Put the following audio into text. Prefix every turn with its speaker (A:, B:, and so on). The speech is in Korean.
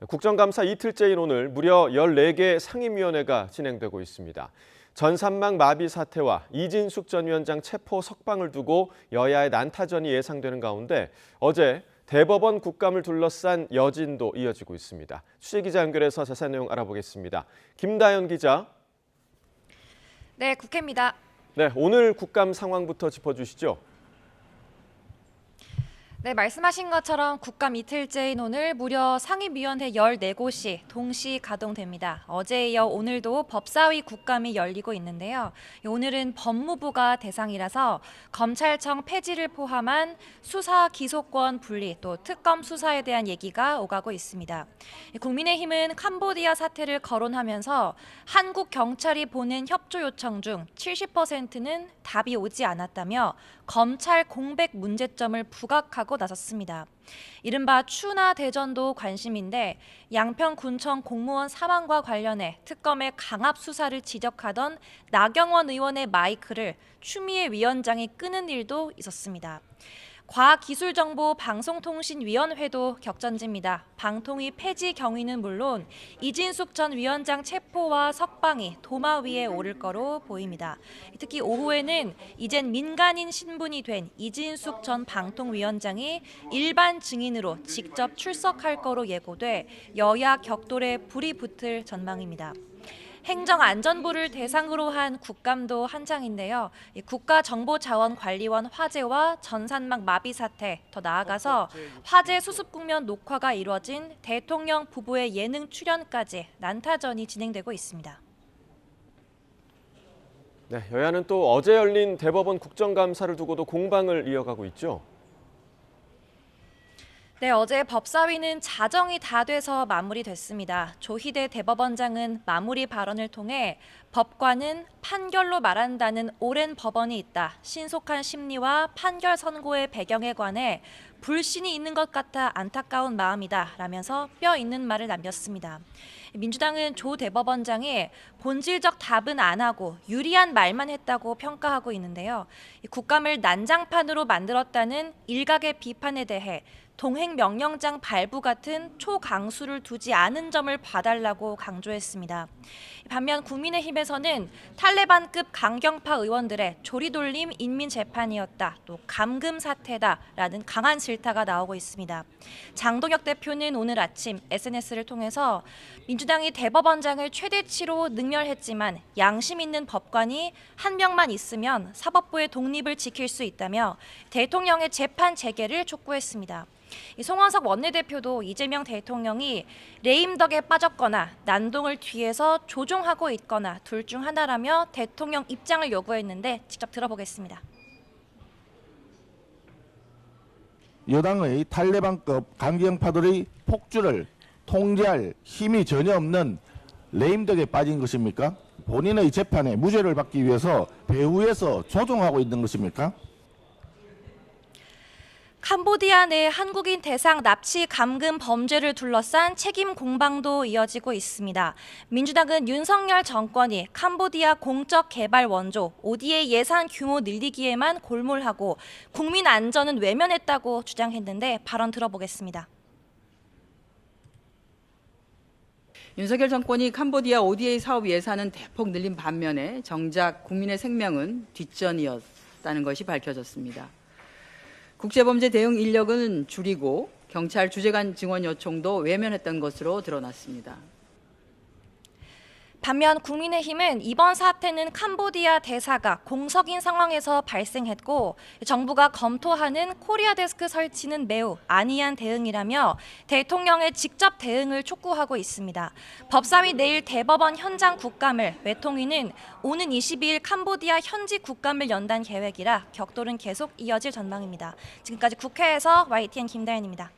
A: 국정감사 이틀째인 오늘 무려 14개 상임위원회가 진행되고 있습니다. 전산망 마비 사태와 이진숙 전 위원장 체포 석방을 두고 여야의 난타전이 예상되는 가운데 어제 대법원 국감을 둘러싼 여진도 이어지고 있습니다. 취재기자 연결해서 자세한 내용 알아보겠습니다. 김다연 기자.
B: 네, 국회입니다.
A: 네, 오늘 국감 상황부터 짚어주시죠.
B: 네, 말씀하신 것처럼 국감 이틀째인 오늘 무려 상임위원회 14곳이 동시 가동됩니다. 어제에 이어 오늘도 법사위 국감이 열리고 있는데요. 오늘은 법무부가 대상이라서 검찰청 폐지를 포함한 수사 기소권 분리 또 특검 수사에 대한 얘기가 오가고 있습니다. 국민의힘은 캄보디아 사태를 거론하면서 한국 경찰이 보낸 협조 요청 중 70%는 답이 오지 않았다며 검찰 공백 문제점을 부각하고 나섰습니다. 이른바 추나 대전도 관심인데 양평군청 공무원 사망과 관련해 특검의 강압 수사를 지적하던 나경원 의원의 마이크를 추미애 위원장이 끄는 일도 있었습니다. 과기술정보방송통신위원회도 격전지입니다. 방통위 폐지 경위는 물론 이진숙 전 위원장 체포와 석방이 도마 위에 오를 거로 보입니다. 특히 오후에는 이젠 민간인 신분이 된 이진숙 전 방통위원장이 일반 증인으로 직접 출석할 거로 예고돼 여야 격돌에 불이 붙을 전망입니다. 행정안전부를 대상으로 한 국감도 한창인데요. 국가정보자원관리원 화재와 전산망 마비 사태, 더 나아가서 화재 수습 국면 녹화가 이루어진 대통령 부부의 예능 출연까지 난타전이 진행되고 있습니다.
A: 네, 여야는 또 어제 열린 대법원 국정감사를 두고도 공방을 이어가고 있죠.
B: 네, 어제 법사위는 자정이 다 돼서 마무리됐습니다. 조희대 대법원장은 마무리 발언을 통해 법관은 판결로 말한다는 오랜 법원이 있다. 신속한 심리와 판결 선고의 배경에 관해 불신이 있는 것 같아 안타까운 마음이다. 라면서 뼈 있는 말을 남겼습니다. 민주당은 조 대법원장이 본질적 답은 안 하고 유리한 말만 했다고 평가하고 있는데요. 국감을 난장판으로 만들었다는 일각의 비판에 대해 동행명령장 발부 같은 초강수를 두지 않은 점을 봐달라고 강조했습니다. 반면 국민의힘에서는 탈레반급 강경파 의원들의 조리돌림 인민재판이었다, 또 감금 사태다라는 강한 질타가 나오고 있습니다. 장동혁 대표는 오늘 아침 SNS를 통해서 민주당이 대법원장을 최대치로 능멸했지만 양심 있는 법관이 한 명만 있으면 사법부의 독립을 지킬 수 있다며 대통령의 재판 재개를 촉구했습니다. 송원석 원내대표도 이재명 대통령이 레임덕에 빠졌거나 난동을 뒤에서 조종하고 있거나 둘 중 하나라며 대통령 입장을 요구했는데 직접 들어보겠습니다.
C: 여당의 탈레반급 강경파들의 폭주를 통제할 힘이 전혀 없는 레임덕에 빠진 것입니까? 본인의 재판에 무죄를 받기 위해서 배후에서 조종하고 있는 것입니까?
B: 캄보디아 내 한국인 대상 납치 감금 범죄를 둘러싼 책임 공방도 이어지고 있습니다. 민주당은 윤석열 정권이 캄보디아 공적 개발 원조 ODA 예산 규모 늘리기에만 골몰하고 국민 안전은 외면했다고 주장했는데 발언 들어보겠습니다.
D: 윤석열 정권이 캄보디아 ODA 사업 예산은 대폭 늘린 반면에 정작 국민의 생명은 뒷전이었다는 것이 밝혀졌습니다. 국제범죄 대응 인력은 줄이고 경찰 주재관 증원 요청도 외면했던 것으로 드러났습니다.
B: 반면 국민의힘은 이번 사태는 캄보디아 대사가 공석인 상황에서 발생했고 정부가 검토하는 코리아 데스크 설치는 매우 안이한 대응이라며 대통령의 직접 대응을 촉구하고 있습니다. 법사위 내일 대법원 현장 국감을 외통위는 오는 22일 캄보디아 현지 국감을 연단 계획이라 격돌은 계속 이어질 전망입니다. 지금까지 국회에서 YTN 김다연입니다.